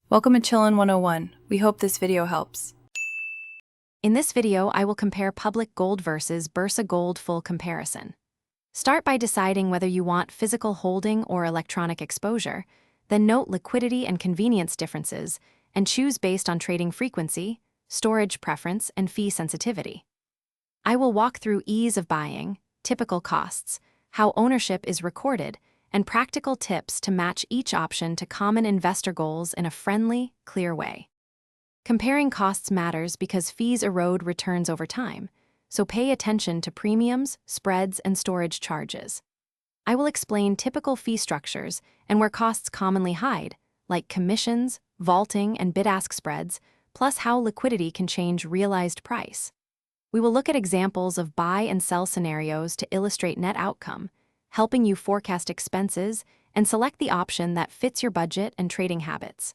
Welcome to Chillin' 101. We hope this video helps. In this video, I will compare public gold versus Bursa gold full comparison. Start by deciding whether you want physical holding or electronic exposure, then note liquidity and convenience differences, and choose based on trading frequency, storage preference, and fee sensitivity. I will walk through ease of buying, typical costs, how ownership is recorded, and practical tips to match each option to common investor goals in a friendly, clear way. Comparing costs matters because fees erode returns over time, so pay attention to premiums, spreads, and storage charges. I will explain typical fee structures and where costs commonly hide, like commissions, vaulting, and bid-ask spreads, plus how liquidity can change realized price. We will look at examples of buy and sell scenarios to illustrate net outcome, helping you forecast expenses and select the option that fits your budget and trading habits.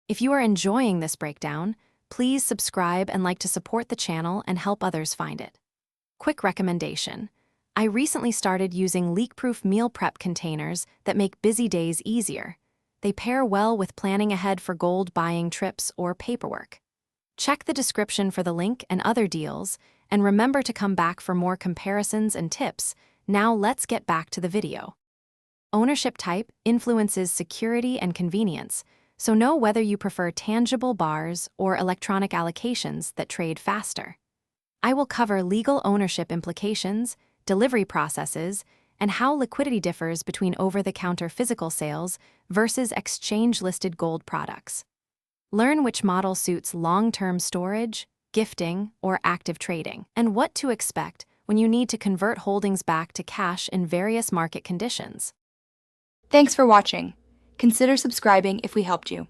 If you are enjoying this breakdown, please subscribe and like to support the channel and help others find it. Quick recommendation: I recently started using leak-proof meal prep containers that make busy days easier. They pair well with planning ahead for gold buying trips or paperwork. Check the description for the link and other deals, and remember to come back for more comparisons and tips. Now let's get back to the video. Ownership type influences security and convenience, so know whether you prefer tangible bars or electronic allocations that trade faster. I will cover legal ownership implications, delivery processes, and how liquidity differs between over-the-counter physical sales versus exchange-listed gold products. Learn which model suits long-term storage, gifting, or active trading, and what to expect when you need to convert holdings back to cash in various market conditions. Thanks for watching. Consider subscribing if we helped you.